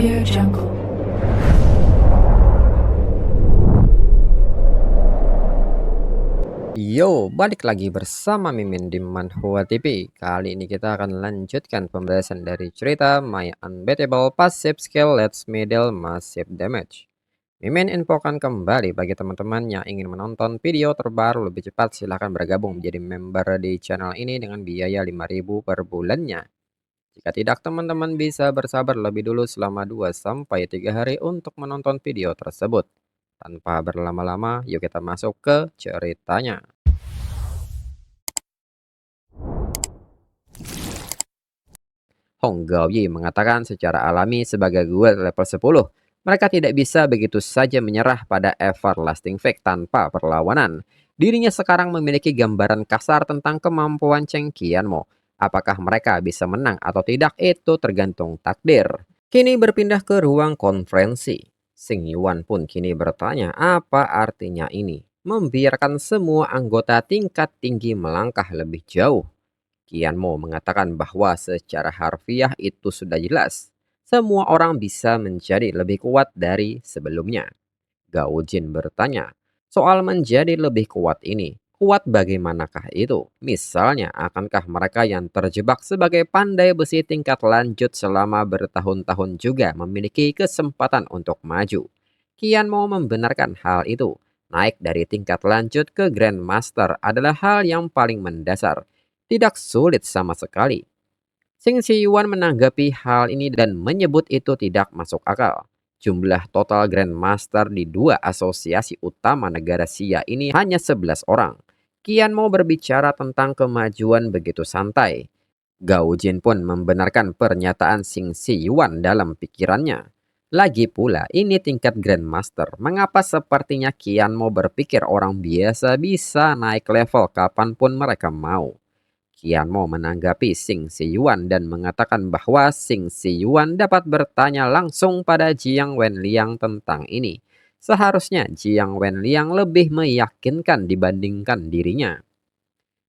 Audio Jungle. Yo, balik lagi bersama Mimin di Manhwa TV. Kali ini kita akan lanjutkan pembahasan dari cerita My Unbeatable Passive Skill Lets Me Deal Massive Damage. Mimin infokan kembali bagi teman-teman yang ingin menonton video terbaru lebih cepat, silahkan bergabung menjadi member di channel ini dengan biaya 5.000 per bulannya. Jika tidak, teman-teman bisa bersabar lebih dulu selama 2-3 hari untuk menonton video tersebut. Tanpa berlama-lama, yuk kita masuk ke ceritanya. Hong Gaoyi mengatakan secara alami sebagai guild level 10, mereka tidak bisa begitu saja menyerah pada Everlasting Fake tanpa perlawanan. Dirinya sekarang memiliki gambaran kasar tentang kemampuan Cheng Qianmo. Apakah mereka bisa menang atau tidak itu tergantung takdir. Kini berpindah ke ruang konferensi. Xing Yuan pun kini bertanya apa artinya ini. Membiarkan semua anggota tingkat tinggi melangkah lebih jauh. Qianmo mengatakan bahwa secara harfiah itu sudah jelas. Semua orang bisa menjadi lebih kuat dari sebelumnya. Gao Jin bertanya, soal menjadi lebih kuat ini, kuat bagaimanakah itu? Misalnya, akankah mereka yang terjebak sebagai pandai besi tingkat lanjut selama bertahun-tahun juga memiliki kesempatan untuk maju? Qianmo membenarkan hal itu. Naik dari tingkat lanjut ke Grandmaster adalah hal yang paling mendasar. Tidak sulit sama sekali. Xing Siyuan menanggapi hal ini dan menyebut itu tidak masuk akal. Jumlah total Grandmaster di dua asosiasi utama negara Xia ini hanya 11 orang. Qian mau berbicara tentang kemajuan begitu santai. Gao Jin pun membenarkan pernyataan Xing Siyuan dalam pikirannya. Lagi pula, ini tingkat Grandmaster. Mengapa sepertinya Qian mau berpikir orang biasa bisa naik level kapanpun mereka mau? Qianmo menanggapi Xing Siyuan dan mengatakan bahwa Xing Siyuan dapat bertanya langsung pada Jiang Wenliang tentang ini. Seharusnya Jiang Wenliang lebih meyakinkan dibandingkan dirinya.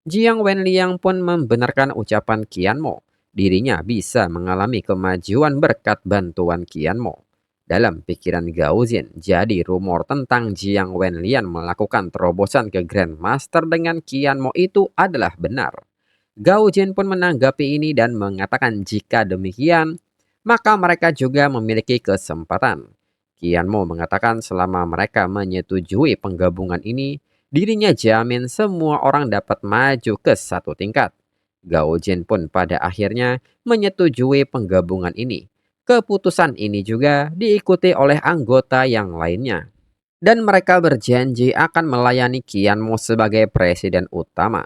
Jiang Wenliang pun membenarkan ucapan Qianmo. Dirinya bisa mengalami kemajuan berkat bantuan Qianmo. Dalam pikiran Gaozin, jadi rumor tentang Jiang Wenliang melakukan terobosan ke Grandmaster dengan Qianmo itu adalah benar. Gao Jin pun menanggapi ini dan mengatakan jika demikian, maka mereka juga memiliki kesempatan. Qianmo mengatakan selama mereka menyetujui penggabungan ini, dirinya jamin semua orang dapat maju ke satu tingkat. Gao Jin pun pada akhirnya menyetujui penggabungan ini. Keputusan ini juga diikuti oleh anggota yang lainnya. Dan mereka berjanji akan melayani Qianmo sebagai presiden utama.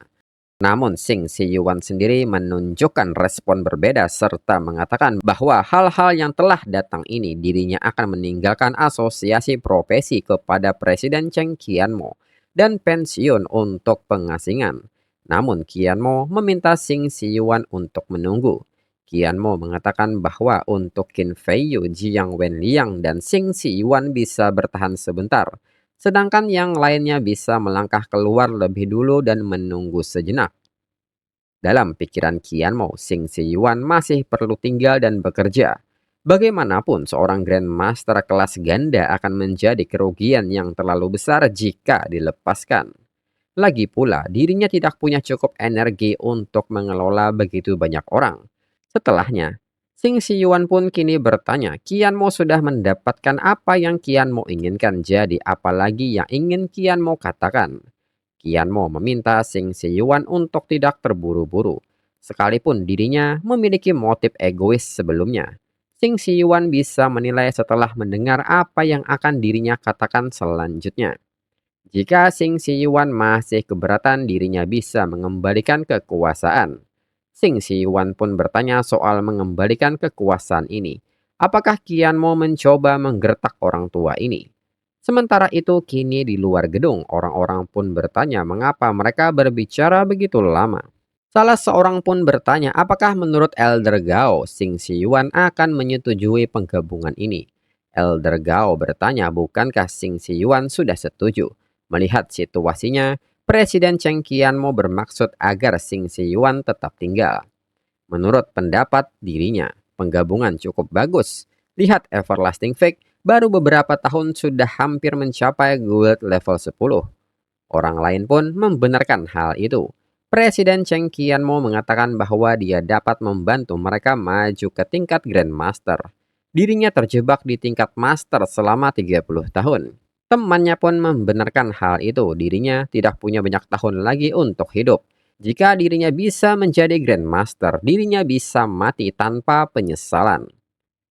Namun Xing Siyuan sendiri menunjukkan respon berbeda serta mengatakan bahwa hal-hal yang telah datang ini dirinya akan meninggalkan asosiasi profesi kepada Presiden Cheng Qianmo dan pensiun untuk pengasingan. Namun Qianmo meminta Xing Siyuan untuk menunggu. Qianmo mengatakan bahwa untuk Qin Feiyu, Jiang Wenliang dan Xing Siyuan bisa bertahan sebentar. Sedangkan yang lainnya bisa melangkah keluar lebih dulu dan menunggu sejenak. Dalam pikiran Qianmo, Xing Siyuan masih perlu tinggal dan bekerja. Bagaimanapun seorang Grandmaster kelas ganda akan menjadi kerugian yang terlalu besar jika dilepaskan. Lagi pula, dirinya tidak punya cukup energi untuk mengelola begitu banyak orang. Setelahnya, Xing Siyuan pun kini bertanya, Qianmo sudah mendapatkan apa yang Qianmo inginkan, jadi apalagi yang ingin Qianmo katakan? Qianmo meminta Xing Siyuan untuk tidak terburu-buru, sekalipun dirinya memiliki motif egois sebelumnya. Xing Siyuan bisa menilai setelah mendengar apa yang akan dirinya katakan selanjutnya. Jika Xing Siyuan masih keberatan, dirinya bisa mengembalikan kekuasaan. Xing Siyuan pun bertanya soal mengembalikan kekuasaan ini. Apakah Qianmo mencoba menggertak orang tua ini? Sementara itu kini di luar gedung, orang-orang pun bertanya mengapa mereka berbicara begitu lama. Salah seorang pun bertanya apakah menurut Elder Gao, Xing Siyuan akan menyetujui penggabungan ini. Elder Gao bertanya bukankah Xing Siyuan sudah setuju. Melihat situasinya, Presiden Cheng Qianmo bermaksud agar Xing Siyuan tetap tinggal. Menurut pendapat dirinya, penggabungan cukup bagus. Lihat Everlasting Fake, baru beberapa tahun sudah hampir mencapai gold level 10. Orang lain pun membenarkan hal itu. Presiden Cheng Qianmo mengatakan bahwa dia dapat membantu mereka maju ke tingkat Grandmaster. Dirinya terjebak di tingkat Master selama 30 tahun. Temannya pun membenarkan hal itu, dirinya tidak punya banyak tahun lagi untuk hidup. Jika dirinya bisa menjadi Grandmaster, dirinya bisa mati tanpa penyesalan.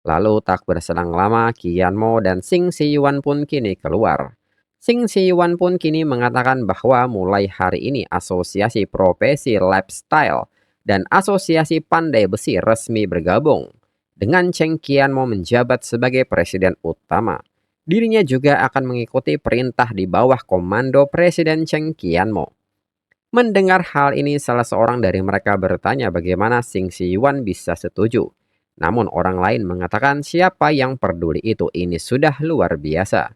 Lalu tak berselang lama, Qianmo dan Xing Siyuan pun kini keluar. Xing Siyuan pun kini mengatakan bahwa mulai hari ini Asosiasi Profesi Lifestyle dan Asosiasi Pandai Besi resmi bergabung. Dengan Cheng Qianmo menjabat sebagai presiden utama, dirinya juga akan mengikuti perintah di bawah komando Presiden Cheng Qianmo. Mendengar hal ini, salah seorang dari mereka bertanya bagaimana Xing Siyuan bisa setuju. Namun orang lain mengatakan siapa yang peduli itu, ini sudah luar biasa.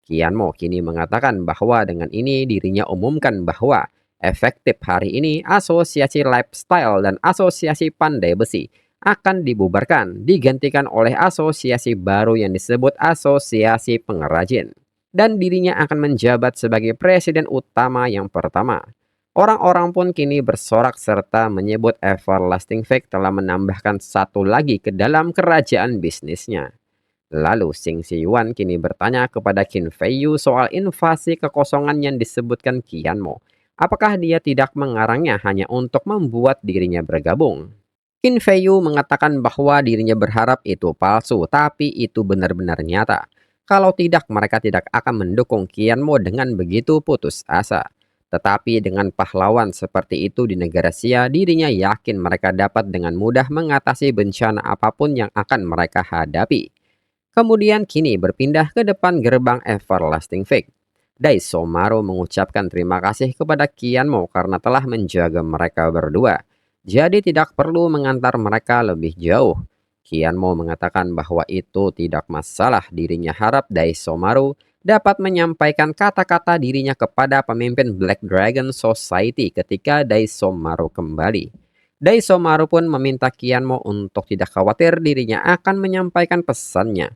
Qianmo kini mengatakan bahwa dengan ini dirinya umumkan bahwa efektif hari ini Asosiasi Lifestyle dan Asosiasi Pandai Besi akan dibubarkan, digantikan oleh asosiasi baru yang disebut Asosiasi Pengrajin. Dan dirinya akan menjabat sebagai presiden utama yang pertama. Orang-orang pun kini bersorak serta menyebut Everlasting Fake telah menambahkan satu lagi ke dalam kerajaan bisnisnya. Lalu Xing Siyuan kini bertanya kepada Qin Feiyu soal invasi kekosongan yang disebutkan Qianmo. Apakah dia tidak mengarangnya hanya untuk membuat dirinya bergabung? Qin Feiyu mengatakan bahwa dirinya berharap itu palsu, tapi itu benar-benar nyata. Kalau tidak, mereka tidak akan mendukung Qianmo dengan begitu putus asa. Tetapi dengan pahlawan seperti itu di negara Xia, dirinya yakin mereka dapat dengan mudah mengatasi bencana apapun yang akan mereka hadapi. Kemudian kini berpindah ke depan gerbang Everlasting Fake. Daiso Maru mengucapkan terima kasih kepada Qianmo karena telah menjaga mereka berdua. Jadi tidak perlu mengantar mereka lebih jauh. Qianmo mengatakan bahwa itu tidak masalah, dirinya harap Daiso Maru dapat menyampaikan kata-kata dirinya kepada pemimpin Black Dragon Society ketika Daiso Maru kembali. Daiso Maru pun meminta Qianmo untuk tidak khawatir, dirinya akan menyampaikan pesannya.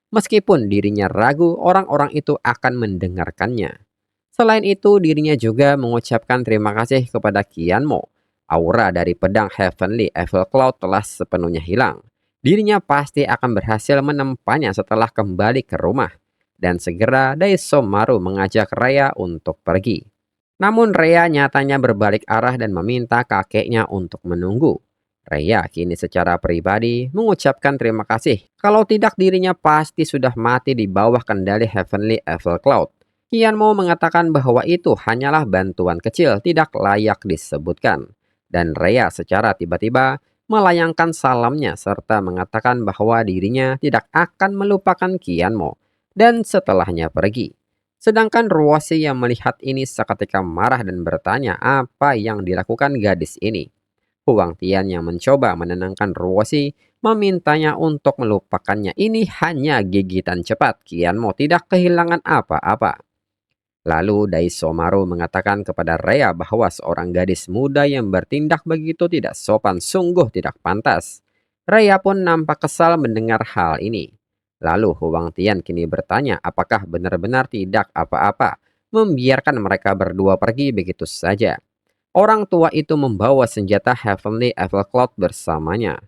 Meskipun dirinya ragu, orang-orang itu akan mendengarkannya. Selain itu, dirinya juga mengucapkan terima kasih kepada Qianmo. Aura dari pedang Heavenly Evil Cloud telah sepenuhnya hilang. Dirinya pasti akan berhasil menempanya setelah kembali ke rumah. Dan segera Daiso Maru mengajak Rhea untuk pergi. Namun Rhea nyatanya berbalik arah dan meminta kakeknya untuk menunggu. Rhea kini secara pribadi mengucapkan terima kasih. Kalau tidak, dirinya pasti sudah mati di bawah kendali Heavenly Evil Cloud. Qianmo mengatakan bahwa itu hanyalah bantuan kecil, tidak layak disebutkan. Dan Rhea secara tiba-tiba melayangkan salamnya serta mengatakan bahwa dirinya tidak akan melupakan Qianmo dan setelahnya pergi. Sedangkan Ruosi yang melihat ini seketika marah dan bertanya apa yang dilakukan gadis ini. Huang Tian yang mencoba menenangkan Ruosi memintanya untuk melupakannya. Ini hanya gigitan cepat, Qianmo tidak kehilangan apa-apa. Lalu Daiso Maru mengatakan kepada Rhea bahwa seorang gadis muda yang bertindak begitu tidak sopan sungguh tidak pantas. Rhea pun nampak kesal mendengar hal ini. Lalu Huang Tian kini bertanya apakah benar-benar tidak apa-apa membiarkan mereka berdua pergi begitu saja. Orang tua itu membawa senjata Heavenly Evil Cloud bersamanya.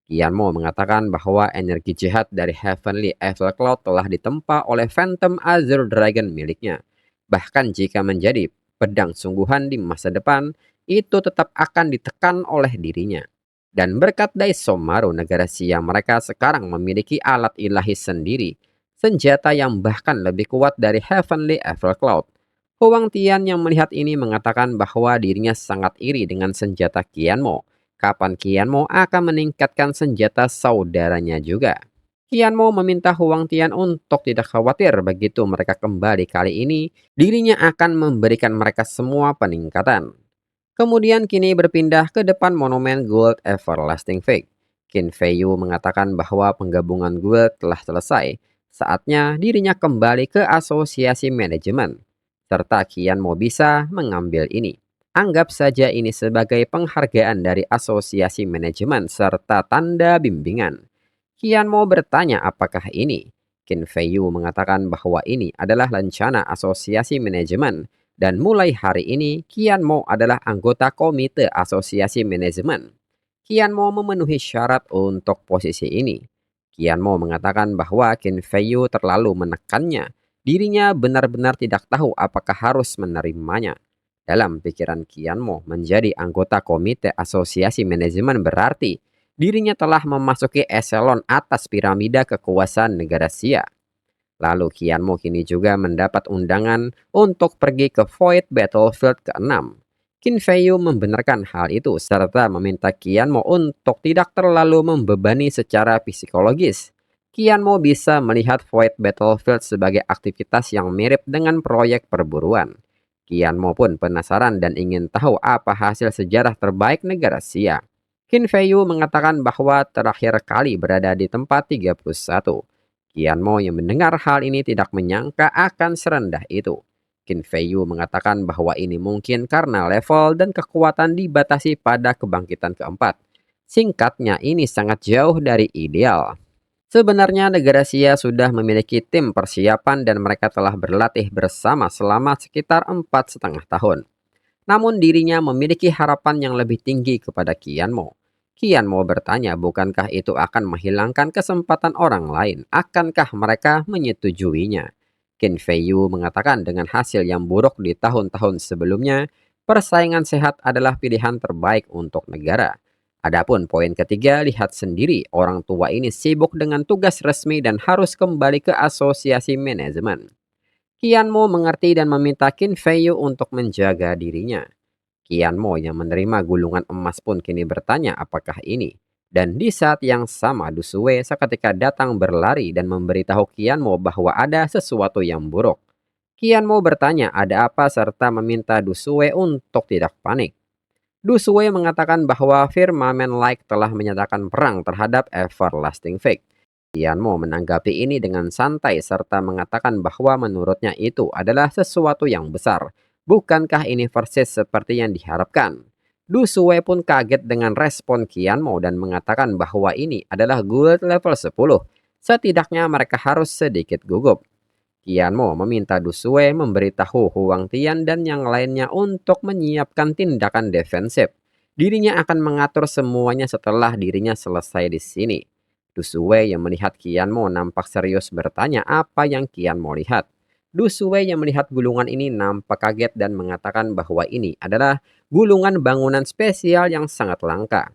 Qianmo mengatakan bahwa energi jahat dari Heavenly Evil Cloud telah ditempa oleh Phantom Azure Dragon miliknya. Bahkan jika menjadi pedang sungguhan di masa depan, itu tetap akan ditekan oleh dirinya. Dan berkat Daiso Maru, negara Xia mereka sekarang memiliki alat ilahi sendiri, senjata yang bahkan lebih kuat dari Heavenly Evil Cloud. Huang Tian yang melihat ini mengatakan bahwa dirinya sangat iri dengan senjata Qianmo. Kapan Qianmo akan meningkatkan senjata saudaranya juga? Qianmo meminta Huang Tian untuk tidak khawatir begitu mereka kembali kali ini, dirinya akan memberikan mereka semua peningkatan. Kemudian kini berpindah ke depan monumen Gold Everlasting Fake. Qin Feiyu mengatakan bahwa penggabungan Gold telah selesai. Saatnya dirinya kembali ke asosiasi manajemen. Serta Qianmo bisa mengambil ini. Anggap saja ini sebagai penghargaan dari asosiasi manajemen serta tanda bimbingan. Qianmo bertanya apakah ini. Qin Feiyu mengatakan bahwa ini adalah rencana asosiasi manajemen dan mulai hari ini Qianmo adalah anggota komite asosiasi manajemen. Qianmo memenuhi syarat untuk posisi ini. Qianmo mengatakan bahwa Qin Feiyu terlalu menekannya. Dirinya benar-benar tidak tahu apakah harus menerimanya. Dalam pikiran Qianmo, menjadi anggota komite asosiasi manajemen berarti dirinya telah memasuki eselon atas piramida kekuasaan negara Xia. Lalu Qianmo kini juga mendapat undangan untuk pergi ke Void Battlefield ke-6. Qin Feiyu membenarkan hal itu serta meminta Qianmo untuk tidak terlalu membebani secara psikologis. Qianmo bisa melihat Void Battlefield sebagai aktivitas yang mirip dengan proyek perburuan. Qianmo pun penasaran dan ingin tahu apa hasil sejarah terbaik negara Xia. Qin Feiyu mengatakan bahwa terakhir kali berada di tempat 31. Qianmo yang mendengar hal ini tidak menyangka akan serendah itu. Qin Feiyu mengatakan bahwa ini mungkin karena level dan kekuatan dibatasi pada kebangkitan keempat. Singkatnya, ini sangat jauh dari ideal. Sebenarnya negara Xia sudah memiliki tim persiapan dan mereka telah berlatih bersama selama sekitar 4,5 tahun. Namun dirinya memiliki harapan yang lebih tinggi kepada Qianmo. Qianmo bertanya bukankah itu akan menghilangkan kesempatan orang lain? Akankah mereka menyetujuinya? Qin Feiyu mengatakan dengan hasil yang buruk di tahun-tahun sebelumnya, persaingan sehat adalah pilihan terbaik untuk negara. Adapun poin ketiga, lihat sendiri orang tua ini sibuk dengan tugas resmi dan harus kembali ke asosiasi manajemen. Qianmo mengerti dan meminta Qin Feiyu untuk menjaga dirinya. Qianmo yang menerima gulungan emas pun kini bertanya apakah ini. Dan di saat yang sama Du Sue seketika datang berlari dan memberitahu Qianmo bahwa ada sesuatu yang buruk. Qianmo bertanya ada apa serta meminta Du Sue untuk tidak panik. Du Sue mengatakan bahwa Firmament Light telah menyatakan perang terhadap Everlasting Fate. Qianmo menanggapi ini dengan santai serta mengatakan bahwa menurutnya itu adalah sesuatu yang besar. Bukankah ini persis seperti yang diharapkan? Du Sue pun kaget dengan respon Qianmo dan mengatakan bahwa ini adalah guild level 10. Setidaknya mereka harus sedikit gugup. Qianmo meminta Du Sue memberitahu Huang Tian dan yang lainnya untuk menyiapkan tindakan defensif. Dirinya akan mengatur semuanya setelah dirinya selesai di sini. Du Sue yang melihat Qianmo nampak serius bertanya apa yang Qianmo lihat. Du Sue yang melihat gulungan ini nampak kaget dan mengatakan bahwa ini adalah gulungan bangunan spesial yang sangat langka.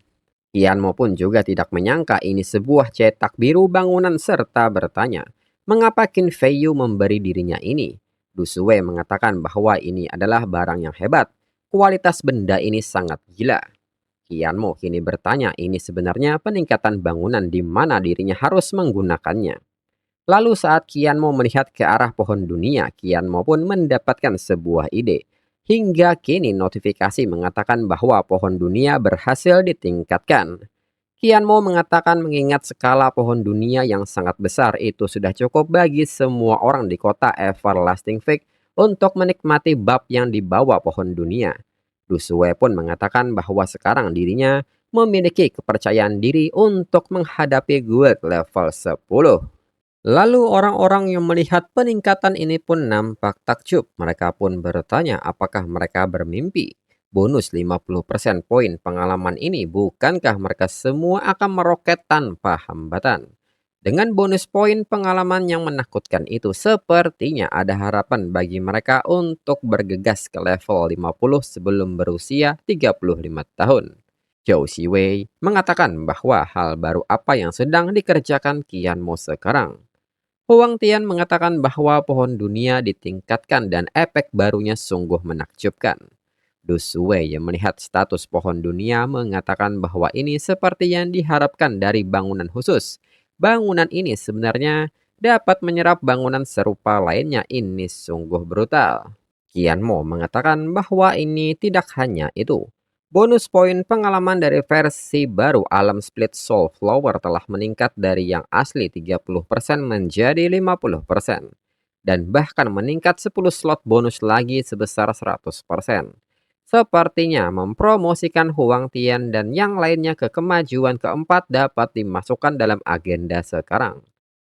Qianmo pun juga tidak menyangka ini sebuah cetak biru bangunan serta bertanya, mengapa Qin Feiyu memberi dirinya ini? Du Sue mengatakan bahwa ini adalah barang yang hebat. Kualitas benda ini sangat gila. Qianmo kini bertanya ini sebenarnya peningkatan bangunan di mana dirinya harus menggunakannya. Lalu saat Qianmo melihat ke arah pohon dunia, Qianmo pun mendapatkan sebuah ide. Hingga kini notifikasi mengatakan bahwa pohon dunia berhasil ditingkatkan. Qianmo mengatakan mengingat skala pohon dunia yang sangat besar itu sudah cukup bagi semua orang di kota Everlasting Fate untuk menikmati bab yang dibawa pohon dunia. Du Sue pun mengatakan bahwa sekarang dirinya memiliki kepercayaan diri untuk menghadapi guild level 10. Lalu orang-orang yang melihat peningkatan ini pun nampak takjub. Mereka pun bertanya apakah mereka bermimpi. Bonus 50% poin pengalaman ini, bukankah mereka semua akan meroket tanpa hambatan? Dengan bonus poin pengalaman yang menakutkan itu, sepertinya ada harapan bagi mereka untuk bergegas ke level 50 sebelum berusia 35 tahun. Zhou Xiwei mengatakan bahwa hal baru apa yang sedang dikerjakan Qianmo sekarang. Huang Tian mengatakan bahwa pohon dunia ditingkatkan dan efek barunya sungguh menakjubkan. Du Sue yang melihat status pohon dunia mengatakan bahwa ini seperti yang diharapkan dari bangunan khusus. Bangunan ini sebenarnya dapat menyerap bangunan serupa lainnya, ini sungguh brutal. Qianmo mengatakan bahwa ini tidak hanya itu. Bonus poin pengalaman dari versi baru Alam Split Soul Flower telah meningkat dari yang asli 30% menjadi 50%. Dan bahkan meningkat 10 slot bonus lagi sebesar 100%. Sepertinya mempromosikan Huang Tian dan yang lainnya ke kemajuan keempat dapat dimasukkan dalam agenda sekarang.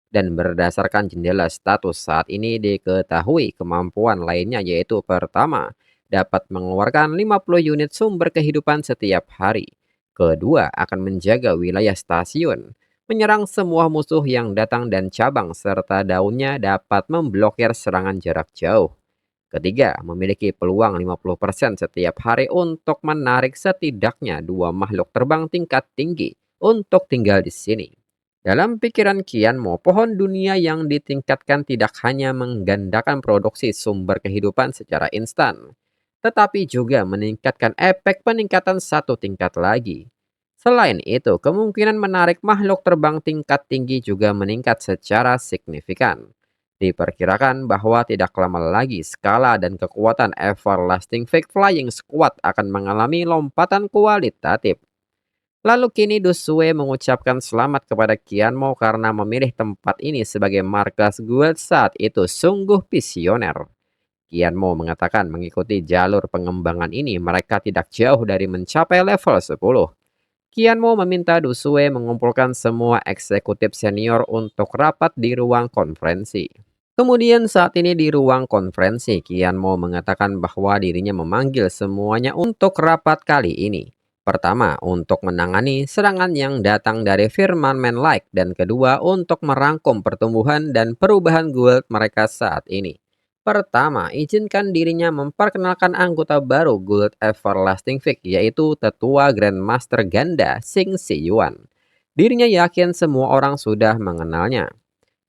Dan berdasarkan jendela status saat ini diketahui kemampuan lainnya yaitu pertama, dapat mengeluarkan 50 unit sumber kehidupan setiap hari. Kedua, akan menjaga wilayah stasiun, menyerang semua musuh yang datang dan cabang serta daunnya dapat memblokir serangan jarak jauh. Ketiga, memiliki peluang 50% setiap hari untuk menarik setidaknya dua makhluk terbang tingkat tinggi untuk tinggal di sini. Dalam pikiran Kian Mo, pohon dunia yang ditingkatkan tidak hanya menggandakan produksi sumber kehidupan secara instan, tetapi juga meningkatkan efek peningkatan satu tingkat lagi. Selain itu, kemungkinan menarik makhluk terbang tingkat tinggi juga meningkat secara signifikan. Diperkirakan bahwa tidak lama lagi skala dan kekuatan Everlasting Fake Flying Squad akan mengalami lompatan kualitatif. Lalu kini Dusue mengucapkan selamat kepada Kianmo karena memilih tempat ini sebagai markas guild saat itu sungguh visioner. Kianmo mengatakan mengikuti jalur pengembangan ini mereka tidak jauh dari mencapai level 10. Kianmo meminta Dusue mengumpulkan semua eksekutif senior untuk rapat di ruang konferensi. Kemudian saat ini di ruang konferensi, Kianmo mengatakan bahwa dirinya memanggil semuanya untuk rapat kali ini. Pertama, untuk menangani serangan yang datang dari Firman Like, dan kedua, untuk merangkum pertumbuhan dan perubahan guild mereka saat ini. Pertama, izinkan dirinya memperkenalkan anggota baru Guild Everlasting Fig, yaitu Tetua Grandmaster Ganda Sing Si Yuan. Dirinya yakin semua orang sudah mengenalnya.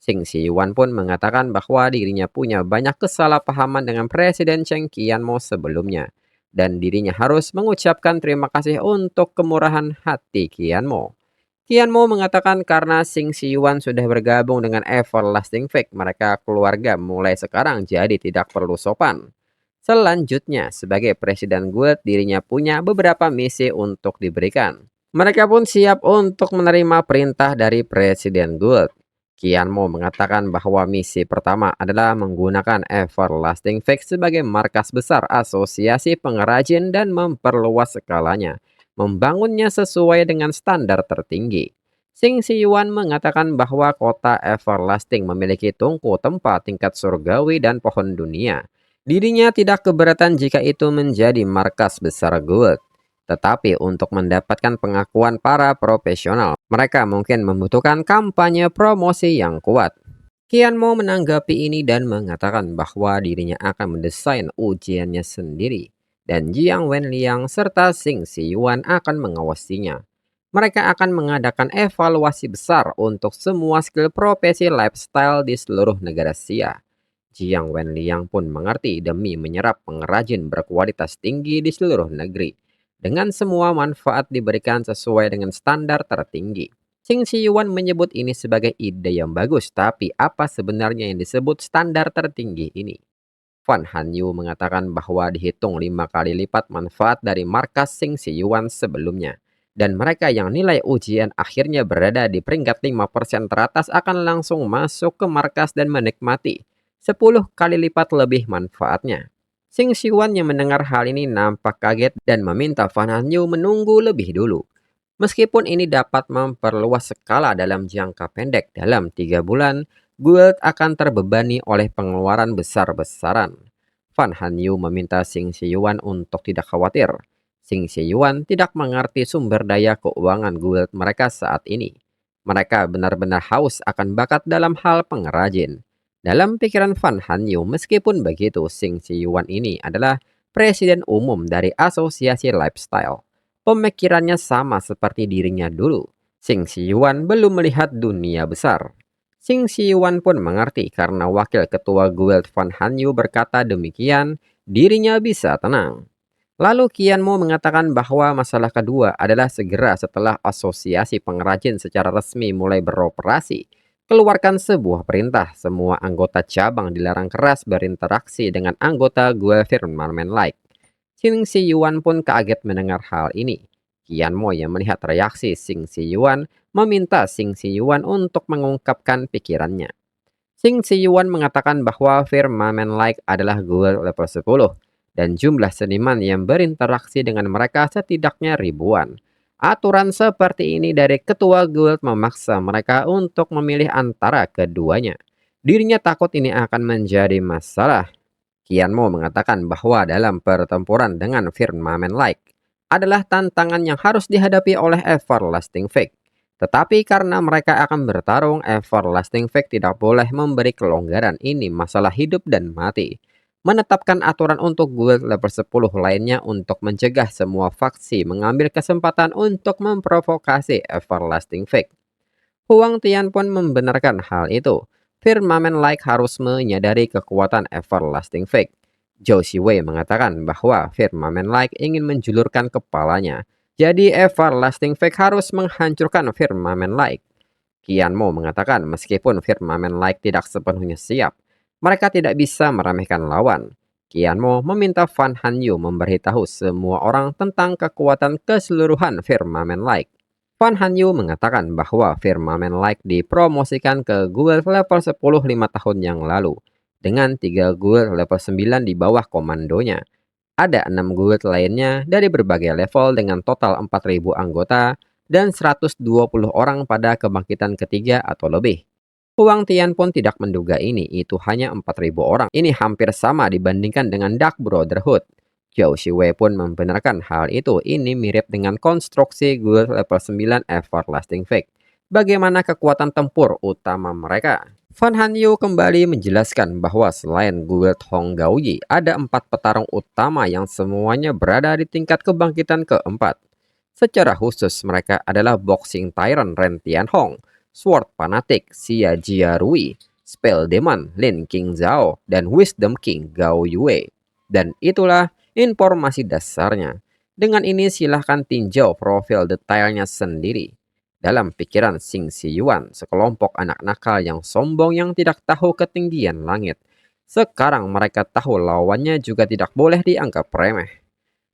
Sing Si Yuan pun mengatakan bahwa dirinya punya banyak kesalahpahaman dengan Presiden Cheng Qianmo sebelumnya, dan dirinya harus mengucapkan terima kasih untuk kemurahan hati Qianmo. Qianmo mengatakan karena Sing Si Yuan sudah bergabung dengan Everlasting Fake, mereka keluarga mulai sekarang jadi tidak perlu sopan. Selanjutnya, sebagai Presiden Guild, dirinya punya beberapa misi untuk diberikan. Mereka pun siap untuk menerima perintah dari Presiden Guild. Qianmo mengatakan bahwa misi pertama adalah menggunakan Everlasting Fake sebagai markas besar asosiasi pengrajin dan memperluas skalanya, membangunnya sesuai dengan standar tertinggi. Sing Si Yuan mengatakan bahwa kota Everlasting memiliki tungku tempat tingkat surgawi dan pohon dunia. Dirinya tidak keberatan jika itu menjadi markas besar guild. Tetapi untuk mendapatkan pengakuan para profesional, mereka mungkin membutuhkan kampanye promosi yang kuat. Qianmo menanggapi ini dan mengatakan bahwa dirinya akan mendesain ujiannya sendiri, dan Jiang Wenliang serta Sing Si Yuan akan mengawasinya. Mereka akan mengadakan evaluasi besar untuk semua skill profesi lifestyle di seluruh negara Xia. Jiang Wenliang pun mengerti demi menyerap pengrajin berkualitas tinggi di seluruh negeri, dengan semua manfaat diberikan sesuai dengan standar tertinggi. Sing Si Yuan menyebut ini sebagai ide yang bagus, tapi apa sebenarnya yang disebut standar tertinggi ini? Fan Hanyu mengatakan bahwa dihitung 5 kali lipat manfaat dari markas Sing Si Yuan sebelumnya. Dan mereka yang nilai ujian akhirnya berada di peringkat 5% teratas akan langsung masuk ke markas dan menikmati 10 kali lipat lebih manfaatnya. Sing Si Yuan yang mendengar hal ini nampak kaget dan meminta Fan Hanyu menunggu lebih dulu. Meskipun ini dapat memperluas skala dalam jangka pendek, dalam 3 bulan, guild akan terbebani oleh pengeluaran besar-besaran. Fan Hanyu meminta Sing Si Yuan untuk tidak khawatir. Sing Si Yuan tidak mengerti sumber daya keuangan guild mereka saat ini. Mereka benar-benar haus akan bakat dalam hal pengrajin. Dalam pikiran Fan Hanyu, meskipun begitu, Sing Si Yuan ini adalah presiden umum dari asosiasi lifestyle. Pemikirannya sama seperti dirinya dulu. Sing Si Yuan belum melihat dunia besar. Sing Si Yuan pun mengerti karena wakil ketua guild Fan Hanyu berkata demikian, dirinya bisa tenang. Lalu Qianmo mengatakan bahwa masalah kedua adalah segera setelah asosiasi pengrajin secara resmi mulai beroperasi, keluarkan sebuah perintah, semua anggota cabang dilarang keras berinteraksi dengan anggota guild Firman Like. Sing Si Yuan pun kaget mendengar hal ini. Qianmo yang melihat reaksi Sing Si Yuan meminta Sing Si Yuan untuk mengungkapkan pikirannya. Sing Si Yuan mengatakan bahwa Firman Like adalah guild level 10 dan jumlah seniman yang berinteraksi dengan mereka setidaknya ribuan. Aturan seperti ini dari ketua guild memaksa mereka untuk memilih antara keduanya. Dirinya takut ini akan menjadi masalah. Qianmo mengatakan bahwa dalam pertempuran dengan Firmamen Like adalah tantangan yang harus dihadapi oleh Everlasting Fake. Tetapi karena mereka akan bertarung, Everlasting Fake tidak boleh memberi kelonggaran. Ini masalah hidup dan mati. Menetapkan aturan untuk guild level 10 lainnya untuk mencegah semua faksi mengambil kesempatan untuk memprovokasi Everlasting Fake. Huang Tian pun membenarkan hal itu. Firmamen Like harus menyadari kekuatan Everlasting Fake. Zhou Xiwei mengatakan bahwa Firmamen Like ingin menjulurkan kepalanya. Jadi Everlasting Fake harus menghancurkan Firmamen Like. Qian Mo mengatakan meskipun Firmamen Like tidak sepenuhnya siap, mereka tidak bisa meremehkan lawan. Qian Mo meminta Fan Hanyu memberitahu semua orang tentang kekuatan keseluruhan Firmamen Like. Fan Hanyu mengatakan bahwa Firmamen Like dipromosikan ke guild level 10 5 tahun yang lalu, dengan 3 guild level 9 di bawah komandonya. Ada 6 guild lainnya dari berbagai level dengan total 4.000 anggota dan 120 orang pada kebangkitan ketiga atau lebih. Huang Tian pun tidak menduga itu hanya 4.000 orang. Ini hampir sama dibandingkan dengan Dark Brotherhood. Zhou Xiwei pun membenarkan hal itu. Ini mirip dengan konstruksi guild level 9 Everlasting Fake. Bagaimana kekuatan tempur utama mereka? Fan Hanyu kembali menjelaskan bahwa selain guild Hong Gaoyi, ada 4 petarung utama yang semuanya berada di tingkat kebangkitan keempat. Secara khusus mereka adalah Boxing Tyrant Ren Tianhong, Sword Fanatic Xia Jiarui, Spell Demon Lin King Zhao, dan Wisdom King Gao Yue. Dan itulah informasi dasarnya. Dengan ini silahkan tinjau profil detailnya sendiri. Dalam pikiran Xing Xiyuan, sekelompok anak nakal yang sombong yang tidak tahu ketinggian langit. Sekarang mereka tahu lawannya juga tidak boleh dianggap remeh.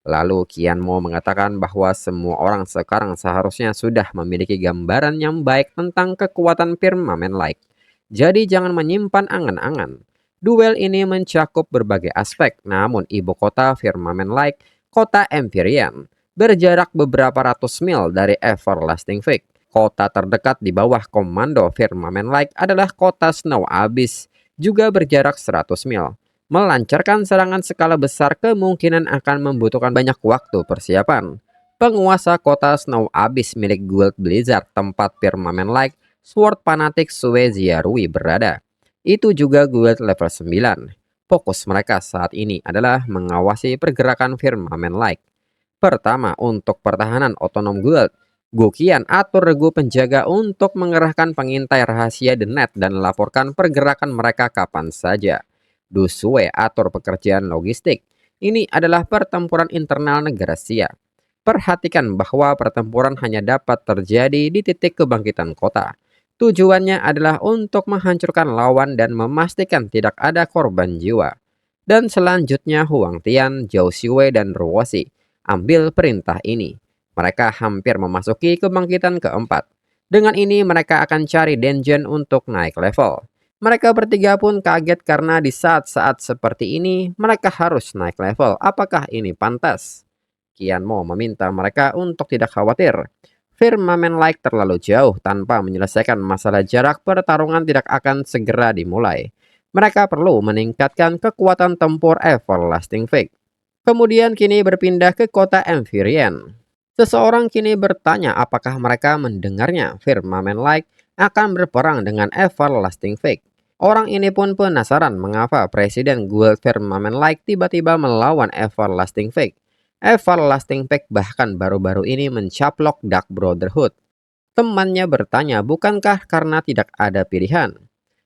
Lalu Qian Mo mengatakan bahwa semua orang sekarang seharusnya sudah memiliki gambaran yang baik tentang kekuatan Firmamen Like. Jadi jangan menyimpan angan-angan. Duel ini mencakup berbagai aspek, namun ibu kota Firmamen Like, kota Empyrean, berjarak beberapa ratus mil dari Everlasting Fake. Kota terdekat di bawah komando Firmamen Like adalah kota Snow Abyss, juga berjarak 100 mil. Melancarkan serangan skala besar kemungkinan akan membutuhkan banyak waktu persiapan. Penguasa kota Snow Abyss milik Guild Blizzard tempat Firmamen Like, Sword Fanatic Sue Jiarui berada. Itu juga Guild level 9. Fokus mereka saat ini adalah mengawasi pergerakan Firmamen Like. Pertama, untuk pertahanan otonom Guild, Guqian atur regu penjaga untuk mengerahkan pengintai rahasia The Net dan laporkan pergerakan mereka kapan saja. Du Sue atur pekerjaan logistik. Ini adalah pertempuran internal negara Xia. Perhatikan bahwa pertempuran hanya dapat terjadi di titik kebangkitan kota. Tujuannya adalah untuk menghancurkan lawan dan memastikan tidak ada korban jiwa. Dan selanjutnya Huang Tian, Zhou Xiwei, dan Ruoxi ambil perintah ini. Mereka hampir memasuki kebangkitan keempat. Dengan ini mereka akan cari dungeon untuk naik level. Mereka bertiga pun kaget karena di saat-saat seperti ini mereka harus naik level. Apakah ini pantas? Qian Mo meminta mereka untuk tidak khawatir. Firmamen Like terlalu jauh, tanpa menyelesaikan masalah jarak pertarungan tidak akan segera dimulai. Mereka perlu meningkatkan kekuatan tempur Everlasting Fake. Kemudian kini berpindah ke kota Empyrean. Seseorang kini bertanya apakah mereka mendengarnya Firmamen Like akan berperang dengan Everlasting Fake. Orang ini pun penasaran mengapa Presiden Guild Firmamen Like tiba-tiba melawan Everlasting Fake. Everlasting Fake bahkan baru-baru ini mencaplok Dark Brotherhood. Temannya bertanya, bukankah karena tidak ada pilihan?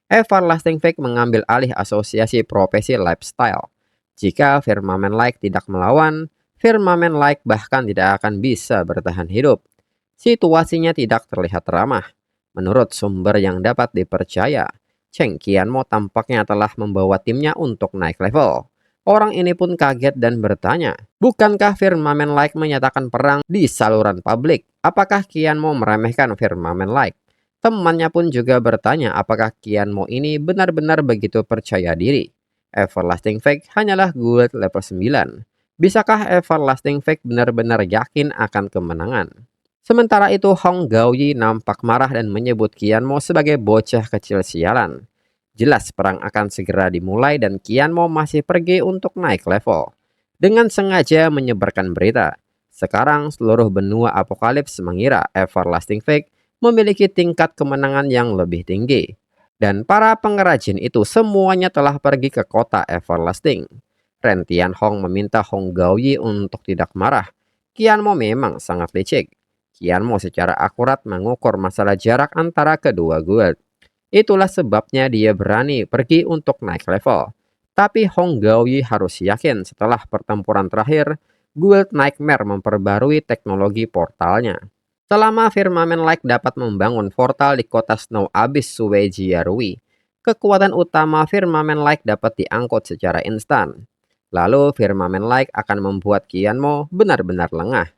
Everlasting Fake mengambil alih asosiasi profesi lifestyle. Jika Firmamen Like tidak melawan, Firmamen Like bahkan tidak akan bisa bertahan hidup. Situasinya tidak terlihat ramah. Menurut sumber yang dapat dipercaya, Cheng Qianmo tampaknya telah membawa timnya untuk naik level. Orang ini pun kaget dan bertanya, bukankah Firmamen Like menyatakan perang di saluran publik? Apakah Qianmo meremehkan Firmamen Like? Temannya pun juga bertanya apakah Qianmo ini benar-benar begitu percaya diri. Everlasting Fake hanyalah guild level 9. Bisakah Everlasting Fake benar-benar yakin akan kemenangan? Sementara itu Hong Gaoyi nampak marah dan menyebut Qianmo sebagai bocah kecil sialan. Jelas perang akan segera dimulai dan Qianmo masih pergi untuk naik level. Dengan sengaja menyebarkan berita. Sekarang seluruh benua apokalips mengira Everlasting Fake memiliki tingkat kemenangan yang lebih tinggi. Dan para pengrajin itu semuanya telah pergi ke kota Everlasting. Ren Tianhong meminta Hong Gaoyi untuk tidak marah. Qianmo memang sangat licik. Qianmo secara akurat mengukur masalah jarak antara kedua guild. Itulah sebabnya dia berani pergi untuk naik level. Tapi Hong Gaoyi harus yakin setelah pertempuran terakhir, Guild Nightmare memperbarui teknologi portalnya. Selama Firmament Like dapat membangun portal di kota Snow Abyss Sue Jiarui, kekuatan utama Firmament Like dapat diangkut secara instan. Lalu Firmament Like akan membuat Qianmo benar-benar lengah.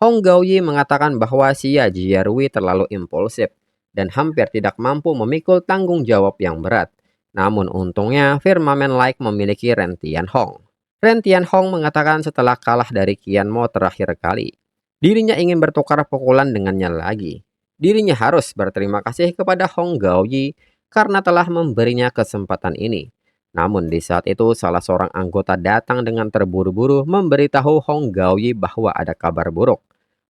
Hong Gaoyi mengatakan bahwa Xia Jiarui terlalu impulsif dan hampir tidak mampu memikul tanggung jawab yang berat. Namun untungnya Firmament Like memiliki Ren Tianhong. Ren Tianhong mengatakan setelah kalah dari Qianmo terakhir kali, dirinya ingin bertukar pukulan dengannya lagi. Dirinya harus berterima kasih kepada Hong Gaoyi karena telah memberinya kesempatan ini. Namun di saat itu salah seorang anggota datang dengan terburu-buru memberitahu Hong Gaoyi bahwa ada kabar buruk.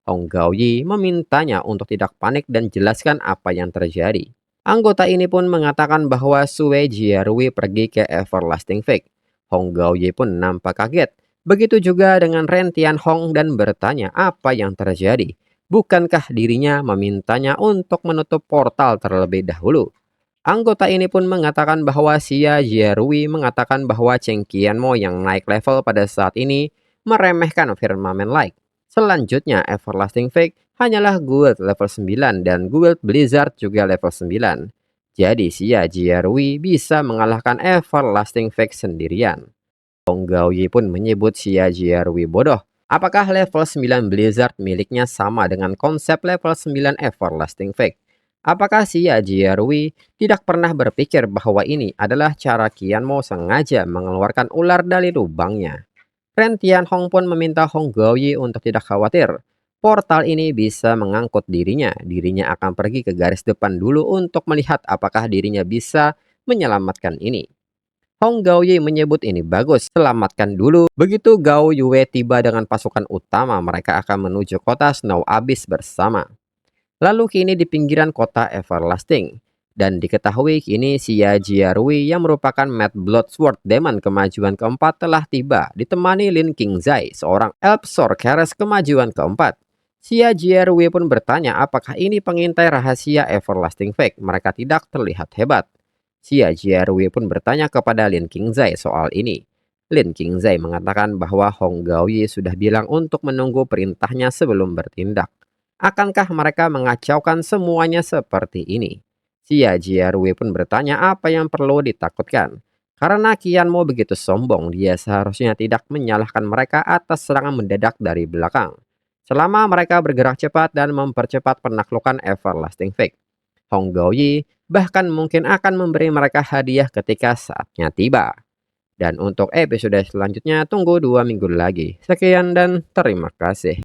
Hong Gaoyi memintanya untuk tidak panik dan jelaskan apa yang terjadi. Anggota ini pun mengatakan bahwa Sue Jiarui pergi ke Everlasting Fake. Hong Gaoyi pun nampak kaget. Begitu juga dengan Ren Tianhong dan bertanya apa yang terjadi. Bukankah dirinya memintanya untuk menutup portal terlebih dahulu? Anggota ini pun mengatakan bahwa Xia Jiarui mengatakan bahwa Cheng Qianmo yang naik level pada saat ini meremehkan Firmament Like. Selanjutnya Everlasting Fake hanyalah guild level 9 dan guild Blizzard juga level 9. Jadi Xia Jiarui bisa mengalahkan Everlasting Fake sendirian. Hong Gaoyi pun menyebut Xia Jiarui bodoh. Apakah level 9 Blizzard miliknya sama dengan konsep level 9 Everlasting Fake? Apakah Xia Jiarui tidak pernah berpikir bahwa ini adalah cara Qianmo sengaja mengeluarkan ular dari lubangnya? Ren Tianhong pun meminta Hong Gaoyi untuk tidak khawatir. Portal ini bisa mengangkut dirinya. Dirinya akan pergi ke garis depan dulu untuk melihat apakah dirinya bisa menyelamatkan ini. Hong Gaoyi menyebut ini bagus, selamatkan dulu. Begitu Gao Yue tiba dengan pasukan utama, mereka akan menuju kota Snow Abyss bersama. Lalu kini di pinggiran kota Everlasting. Dan diketahui kini Xia Jiarui yang merupakan Mad Blood Sword Demon kemajuan keempat telah tiba ditemani Lin Qingzai, seorang Elf Sorceress kemajuan keempat. Xia Jiarui pun bertanya apakah ini pengintai rahasia Everlasting Fake. Mereka tidak terlihat hebat. Xia Jiarui pun bertanya kepada Lin Qingzai soal ini. Lin Qingzai mengatakan bahwa Hong Gaoyi sudah bilang untuk menunggu perintahnya sebelum bertindak. Akankah mereka mengacaukan semuanya seperti ini? Xia Jiarui pun bertanya apa yang perlu ditakutkan. Karena Qianmo begitu sombong, dia seharusnya tidak menyalahkan mereka atas serangan mendadak dari belakang. Selama mereka bergerak cepat dan mempercepat penaklukan Everlasting Fake. Hong Gaoyi bahkan mungkin akan memberi mereka hadiah ketika saatnya tiba. Dan untuk episode selanjutnya tunggu 2 minggu lagi. Sekian dan terima kasih.